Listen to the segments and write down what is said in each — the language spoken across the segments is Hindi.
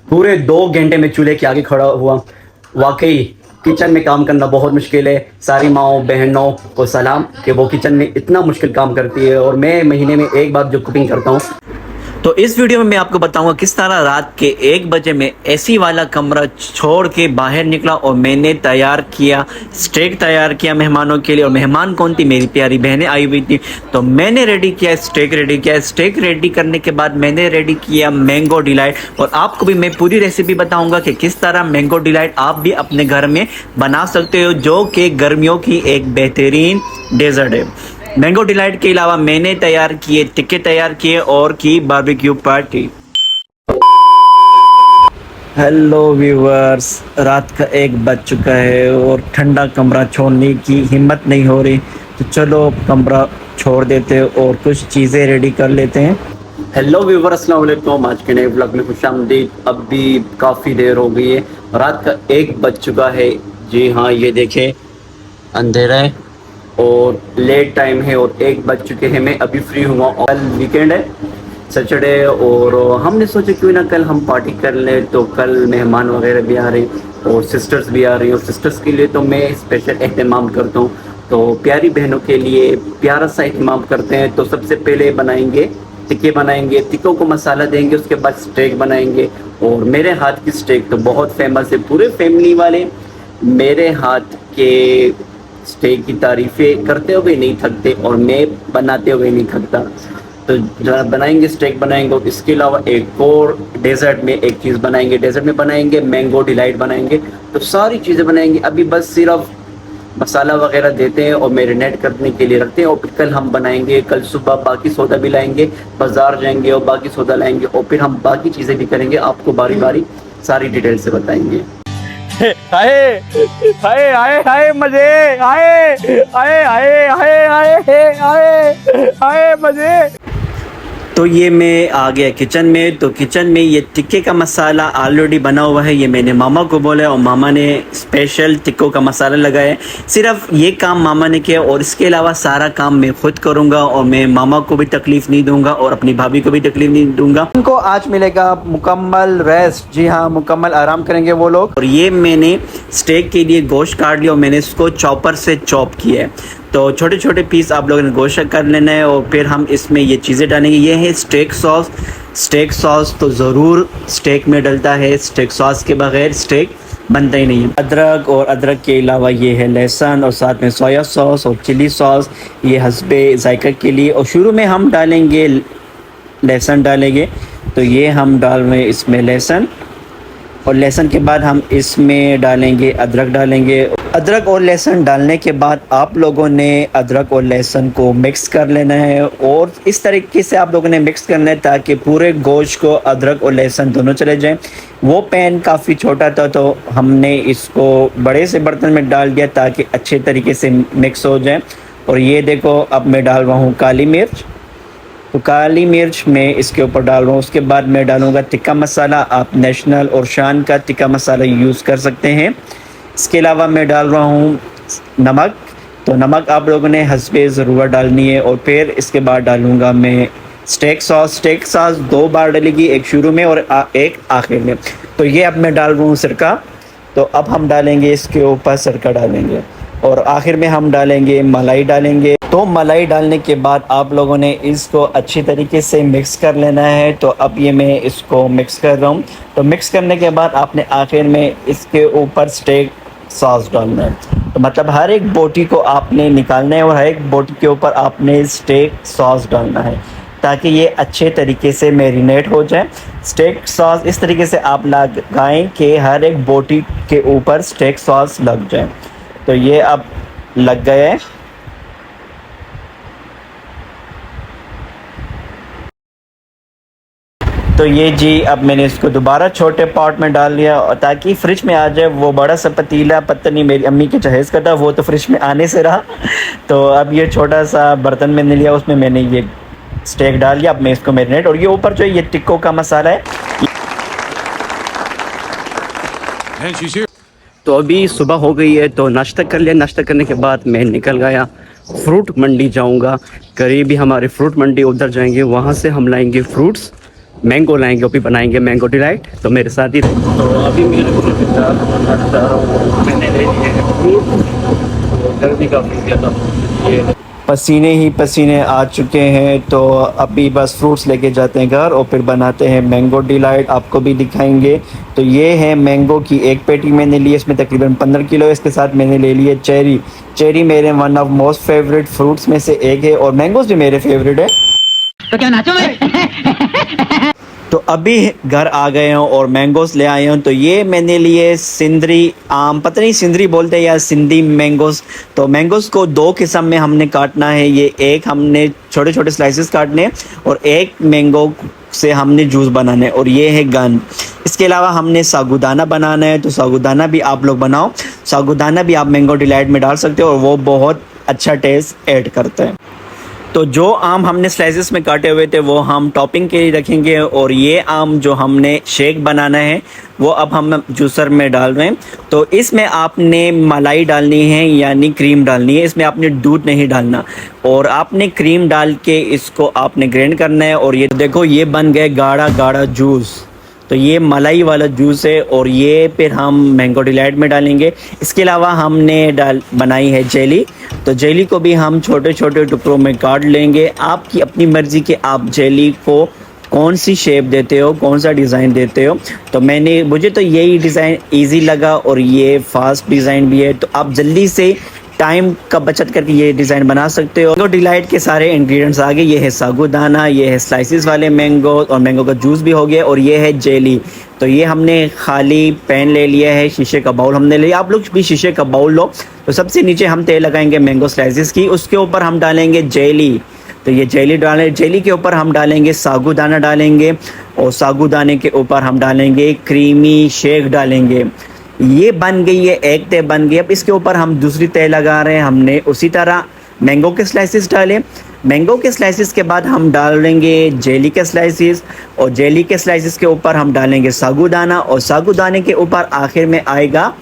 पूरे 2 घंटे में चूल्हे के आगे खड़ा हुआ। वाकई किचन में काम करना बहुत मुश्किल है। सारी माओ बहनों को सलाम कि वो किचन में इतना मुश्किल काम करती है, और मैं महीने में एक बार जो कुकिंग करता हूँ। तो इस वीडियो में मैं आपको बताऊंगा किस तरह रात के 1 बजे में एसी वाला कमरा छोड़ के बाहर निकला और मैंने तैयार किया स्टेक तैयार किया मेहमानों के लिए। और मेहमान कौन थी? मेरी प्यारी बहनें आई हुई थी। तो मैंने रेडी किया स्टेक रेडी किया। स्टेक रेडी करने के बाद मैंने रेडी किया मैंगो डिलाइट। और आपको भी मैं पूरी रेसिपी बताऊंगा कि किस तरह मैंगो डिलाइट आप भी अपने घर में बना सकते हो, जो कि गर्मियों की एक बेहतरीन डेजर्ट है। मैंगो डिलाइट के अलावा मैंने तैयार किए टिक्के तैयार किए और की बारबेक्यू पार्टी। हेलो व्यूअर्स, रात का 1 बज चुका है और ठंडा कमरा छोड़ने की हिम्मत नहीं हो रही, तो चलो कमरा छोड़ देते हैं और कुछ चीज़ें रेडी कर लेते हैं। हेलो व्यूअर, अस्सलाम वालेकुम। आज के नए व्लॉग में खुशामदीद। अब भी काफ़ी देर हो गई है, रात का 1 बज चुका है। जी हाँ, ये देखें अंधेरा है और लेट टाइम है और 1 बज चुके हैं। मैं अभी फ्री हुआ। कल वीकेंड है, सैटरडे, और हमने सोचा क्यों ना कल हम पार्टी कर लें। तो कल मेहमान वगैरह भी आ रहे हैं और सिस्टर्स भी आ रही हैं, और सिस्टर्स के लिए तो मैं स्पेशल एहतमाम करता हूँ। तो प्यारी बहनों के लिए प्यारा सा एहतमाम करते हैं। तो सबसे पहले बनाएंगे टिक्के, बनाएंगे टिक्कों को मसाला देंगे, उसके बाद स्टेक बनाएंगे। और मेरे हाथ की स्टेक तो बहुत फेमस है, पूरे फैमिली वाले मेरे हाथ के स्टेक की तारीफ़ें करते हुए नहीं थकते और मैं बनाते हुए नहीं थकता। तो बनाएंगे स्टेक बनाएंगे, और इसके अलावा एक और डेजर्ट में एक चीज़ बनाएंगे। डेजर्ट में बनाएंगे मैंगो डिलाइट बनाएंगे। तो सारी चीज़ें बनाएंगे। अभी बस सिर्फ मसाला वगैरह देते हैं और मैरिनेट करने के लिए रखते हैं, और फिर कल हम बनाएंगे। कल सुबह बाकी सौदा भी लाएंगे, बाज़ार जाएंगे और बाकी सौदा लाएंगे, और फिर हम बाकी चीज़ें भी करेंगे। आपको बारी बारी सारी डिटेल से बताएंगे। आए आए आए आए मजे आए आए आए आए आए आए आए मजे। तो ये मैं आ गया किचन में। तो किचन में ये टिक्के का मसाला ऑलरेडी बना हुआ है। ये मैंने मामा को बोला और मामा ने स्पेशल टिक्कों का मसाला लगाया। सिर्फ ये काम मामा ने किया और इसके अलावा सारा काम मैं खुद करूँगा, और मैं मामा को भी तकलीफ़ नहीं दूंगा और अपनी भाभी को भी तकलीफ़ नहीं दूंगा। उनको आज मिलेगा मुकम्मल रेस्ट। जी हाँ, मुकम्मल आराम करेंगे वो लोग। और ये मैंने स्टेक के लिए गोश्त काट लिया और मैंने इसको चॉपर से चॉप किया है। तो छोटे छोटे पीस आप लोगों ने गोश्त कर लेना है, और फिर हम इसमें ये चीज़ें डालेंगे। ये है स्टेक सॉस। स्टेक सॉस तो ज़रूर स्टेक में डलता है, स्टेक सॉस के बगैर स्टेक बनता ही नहीं है। अदरक, और अदरक के अलावा ये है लहसुन, और साथ में सोया सॉस और चिली सॉस, ये हस्बे जायका के लिए। और शुरू में हम डालेंगे लहसुन डालेंगे। तो ये हम डाल रहे हैं इसमें लहसुन, और लहसुन के बाद हम इसमें डालेंगे अदरक डालेंगे। अदरक और लहसुन डालने के बाद आप लोगों ने अदरक और लहसुन को मिक्स कर लेना है, और इस तरीके से आप लोगों ने मिक्स करना है ताकि पूरे गोश्त को अदरक और लहसुन दोनों चले जाएं। वो पैन काफ़ी छोटा था तो हमने इसको बड़े से बर्तन में डाल दिया ताकि अच्छे तरीके से मिक्स हो जाए। और ये देखो, अब मैं डाल रहा हूँ काली मिर्च। तो काली मिर्च मैं इसके ऊपर डाल रहा हूँ। उसके बाद मैं डालूँगा टिक्का मसाला। आप नेशनल और शान का टिक्का मसाला यूज़ कर सकते हैं। इसके अलावा मैं डाल रहा हूँ नमक। तो नमक आप लोगों ने हस्बे ज़रूरत डालनी है। और फिर इसके बाद डालूँगा मैं स्टेक सॉस। स्टेक सॉस 2 बार डलेगी, एक शुरू में और एक आखिर में। तो ये अब मैं डाल रहा हूँ सिरका। तो अब हम डालेंगे इसके ऊपर सिरका डालेंगे, और आखिर में हम डालेंगे मलाई डालेंगे। तो मलाई डालने के बाद आप लोगों ने इसको अच्छी तरीके से मिक्स कर लेना है। तो अब ये मैं इसको मिक्स कर रहा हूँ। तो मिक्स करने के बाद आपने आखिर में इसके ऊपर स्टेक सॉस डालना है। तो मतलब हर एक बोटी को आपने निकालना है और हर एक बोटी के ऊपर आपने स्टेक सॉस डालना है ताकि ये अच्छे तरीके से मैरिनेट हो जाए। स्टेक सॉस इस तरीके से आप लगाएं कि हर एक बोटी के ऊपर स्टेक सॉस लग जाए। तो ये अब लग गए हैं। तो ये जी, अब मैंने इसको दोबारा छोटे पॉट में डाल लिया और ताकि फ्रिज में आ जाए। वो बड़ा सा पतीला पता नहीं मेरी अम्मी के जहेज़ का था, वो तो फ्रिज में आने से रहा। तो अब ये छोटा सा बर्तन मैंने लिया, उसमें मैंने ये स्टेक डाल दिया। अब मैं इसको मैरिनेट, और ये ऊपर जो ये टिक्कों का मसाला है। तो अभी सुबह हो गई है, तो नाश्ता कर लिया। नाश्ता करने के बाद मैं निकल गया फ्रूट मंडी जाऊंगा। करीबी हमारे फ्रूट मंडी, उधर जाएंगे, वहाँ से हम लाएंगे फ्रूट्स मैंगो लाएंगे, अभी बनाएंगे मैंगो डिलाइट, तो मेरे साथ ही रहिए। तो अभी मेरे को बनाना चाह रहा हूँ, मैंने ले लिए हैं फ्रूट, गर्मी काफ़ी ज़्यादा ये पसीने ही पसीने आ चुके हैं, तो अभी बस फ्रूट्स लेके जाते हैं घर और फिर बनाते हैं मैंगो डिलाइट, आपको भी दिखाएंगे। तो ये है मैंगो की एक पेटी मैंने ली, इसमें तकरीबन 15 किलो। इसके साथ मैंने ले लिए चेरी। चेरी मेरे one of most favourite fruits में से एक है और मैंगोज भी मेरे फेवरेट है। तो क्या नाचो मैं? तो अभी घर आ गए हूँ और मैंगोस ले आए हूँ। तो ये मैंने लिए सिंदरी आम, पता नहीं सिंदरी बोलते हैं या सिंधी मैंगोस। तो मैंगोस को दो किस्म में हमने काटना है। ये एक हमने छोटे छोटे स्लाइसेस काटने हैं और एक मैंगो से हमने जूस बनाना है, और ये है गन। इसके अलावा हमने सागुदाना बनाना है, तो सागुदाना भी आप लोग बनाओ। सागुदाना भी आप मैंगो डिलाइट में डाल सकते हो और वो बहुत अच्छा टेस्ट ऐड करता है। तो जो आम हमने स्लाइसेस में काटे हुए थे वो हम टॉपिंग के लिए रखेंगे, और ये आम जो हमने शेक बनाना है वो अब हम जूसर में डाल रहे हैं। तो इसमें आपने मलाई डालनी है, यानी क्रीम डालनी है, इसमें आपने दूध नहीं डालना, और आपने क्रीम डाल के इसको आपने ग्राइंड करना है। और ये देखो ये बन गए गाढ़ा गाढ़ा जूस। तो ये मलाई वाला जूस है और ये फिर हम मैंगो डिलाइट में डालेंगे। इसके अलावा हमने बनाई है जेली। तो जेली को भी हम छोटे छोटे टुकड़ों में काट लेंगे। आपकी अपनी मर्ज़ी के आप जेली को कौन सी शेप देते हो, कौन सा डिज़ाइन देते हो। तो मुझे तो यही डिज़ाइन इजी लगा और ये फास्ट डिज़ाइन भी है, तो आप जल्दी से टाइम का बचत करके ये डिज़ाइन बना सकते हो। मैंगो डिलाइट के सारे इंग्रेडिएंट्स आ गए। ये है सागुदाना, ये है स्लाइसिस वाले मैंगो, और मैंगो का जूस भी हो गया, और ये है जेली। तो ये हमने खाली पैन ले लिया है, शीशे का बाउल हमने लिया, आप लोग भी शीशे का बाउल लो। तो सबसे नीचे हम तेल लगाएंगे मैंगो स्लाइसिस की, उसके ऊपर हम डालेंगे जेली। तो ये जेली डालें, जेली के ऊपर हम डालेंगे सागुदाना डालेंगे, और सागुदाने के ऊपर हम डालेंगे क्रीमी शेक डालेंगे। ये बन गई है, एक तय बन गई। अब इसके ऊपर हम दूसरी तय लगा रहे हैं। हमने उसी तरह मैंगो के स्लाइसिस डाले। मैंगो के स्लाइसिस के बाद हम डालेंगे जेली के स्लाइसिस, और जेली के स्लाइसिस के ऊपर हम डालेंगे सागुदाना, और सागुदाने के ऊपर आखिर में आएगा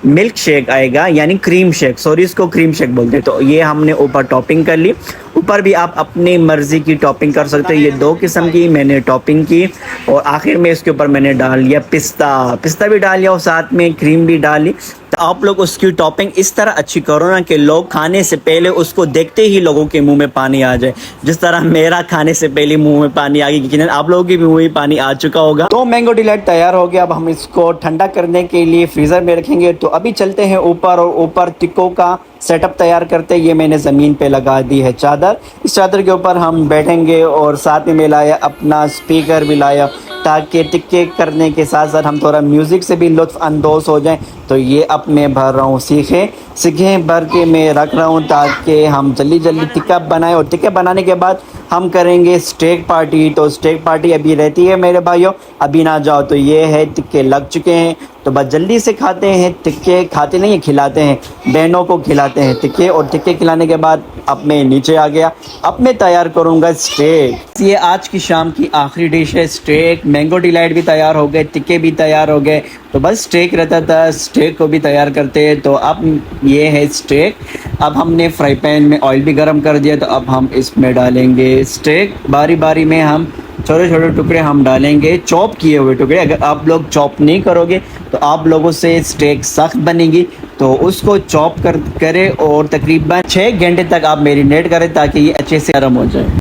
मिल्क शेक आएगा, यानी क्रीम शेक, सॉरी इसको क्रीम शेक बोलते हैं। तो ये हमने ऊपर टॉपिंग कर ली। ऊपर भी आप अपनी मर्ज़ी की टॉपिंग कर सकते हो। ये दो किस्म की मैंने टॉपिंग की, और आखिर में इसके ऊपर मैंने डाल लिया पिस्ता भी डाल लिया, और साथ में क्रीम भी डाल ली। तो आप लोग उसकी टॉपिंग इस तरह अच्छी करो ना कि लोग खाने से पहले उसको देखते ही लोगों के मुंह में पानी आ जाए, जिस तरह मेरा खाने से पहले मुंह में पानी आ गया, कि आप लोगों के भी मुंह में पानी आ चुका होगा। तो मैंगो डिलाइट तैयार हो गया। अब हम इसको ठंडा करने के लिए फ्रीज़र में रखेंगे। तो अभी चलते हैं ऊपर, और ऊपर टिक्कों का सेटअप तैयार करते हैं। ये मैंने ज़मीन पे लगा दी है चादर। इस चादर के ऊपर हम बैठेंगे, और साथ में लाया अपना स्पीकर भी लाया, ताकि टिक्के करने के साथ साथ हम थोड़ा म्यूज़िक से भी लुत्फ़ अंदोज़ हो जाएं। तो ये अब मैं भर रहा हूँ सीखें भर के मैं रख रहा हूँ, ताकि हम जल्दी जल्दी टिक्का बनाएं। और टिक्के बनाने के बाद हम करेंगे स्टेक पार्टी। तो स्टेक पार्टी अभी रहती है मेरे भाइयों, अभी ना जाओ। तो ये है टिक्के लग चुके हैं, तो बस जल्दी से खाते हैं टिक्के। खाते नहीं, खिलाते हैं, बहनों को खिलाते हैं टिक्के। और टिक्के खिलाने के बाद अब मैं नीचे आ गया, अब मैं तैयार करूँगा स्टेक। ये आज की शाम की आखिरी डिश है स्टेक। मैंगो डिलाइट भी तैयार हो गए, टिक्के भी तैयार हो गए, तो बस स्टेक रहता था, स्टेक को भी तैयार करते हैं। तो अब ये है स्टेक। अब हमने फ्राई पैन में ऑयल भी गर्म कर दिया, तो अब हम इसमें डालेंगे स्टेक। बारी बारी में हम छोटे छोटे टुकड़े हम डालेंगे, चॉप किए हुए टुकड़े। अगर आप लोग चॉप नहीं करोगे तो आप लोगों से स्टेक सख्त बनेगी, तो उसको चॉप करें और तकरीबन 6 घंटे तक आप मैरिनेट करें, ताकि ये अच्छे से गर्म हो जाए।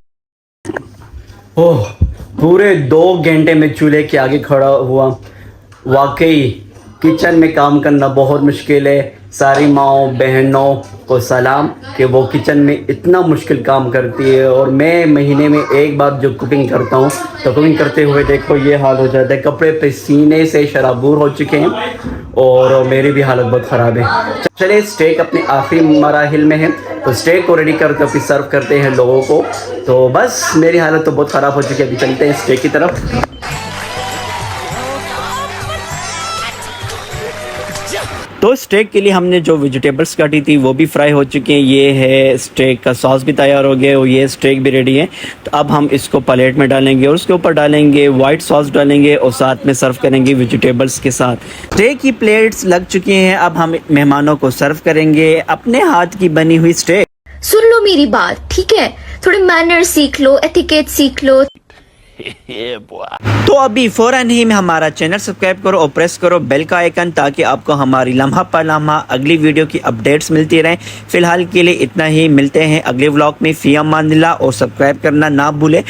ओह, पूरे 2 घंटे में चूल्हे के आगे खड़ा हुआ। वाकई किचन में काम करना बहुत मुश्किल है। सारी माओ बहनों को सलाम कि वो किचन में इतना मुश्किल काम करती है। और मैं महीने में एक बार जो कुकिंग करता हूँ, तो कुकिंग करते हुए देखो ये हाल हो जाता है। कपड़े पसीने से शराबूर हो चुके हैं, और मेरी भी हालत बहुत ख़राब है। चलिए, स्टेक अपने आखिरी मराहिल में है, तो स्टेक को रेडी करके फिर सर्व करते हैं लोगों को। तो बस मेरी हालत तो बहुत ख़राब हो चुकी है। अभी चलते हैं स्टेक की तरफ। तो स्टेक के लिए हमने जो वेजिटेबल्स काटी थी वो भी फ्राई हो चुके हैं। ये है स्टेक का सॉस भी तैयार हो गया, और ये स्टेक भी रेडी है। तो अब हम इसको प्लेट में डालेंगे, और उसके ऊपर डालेंगे वाइट सॉस डालेंगे, और साथ में सर्व करेंगे वेजिटेबल्स के साथ। स्टेक की प्लेट्स लग चुकी हैं। अब हम मेहमानों को सर्व करेंगे अपने हाथ की बनी हुई स्टेक। सुन लो मेरी बात, ठीक है? थोड़े मैनर सीख लो, एटिकेट सीख लो। तो अभी फौरन ही हमारा चैनल सब्सक्राइब करो और प्रेस करो बेल का आइकन, ताकि आपको हमारी लम्हा पर लम्हा अगली वीडियो की अपडेट्स मिलती रहें। फिलहाल के लिए इतना ही, मिलते हैं अगले व्लॉग में। फी अमानिल्लाह, और सब्सक्राइब करना ना भूलें।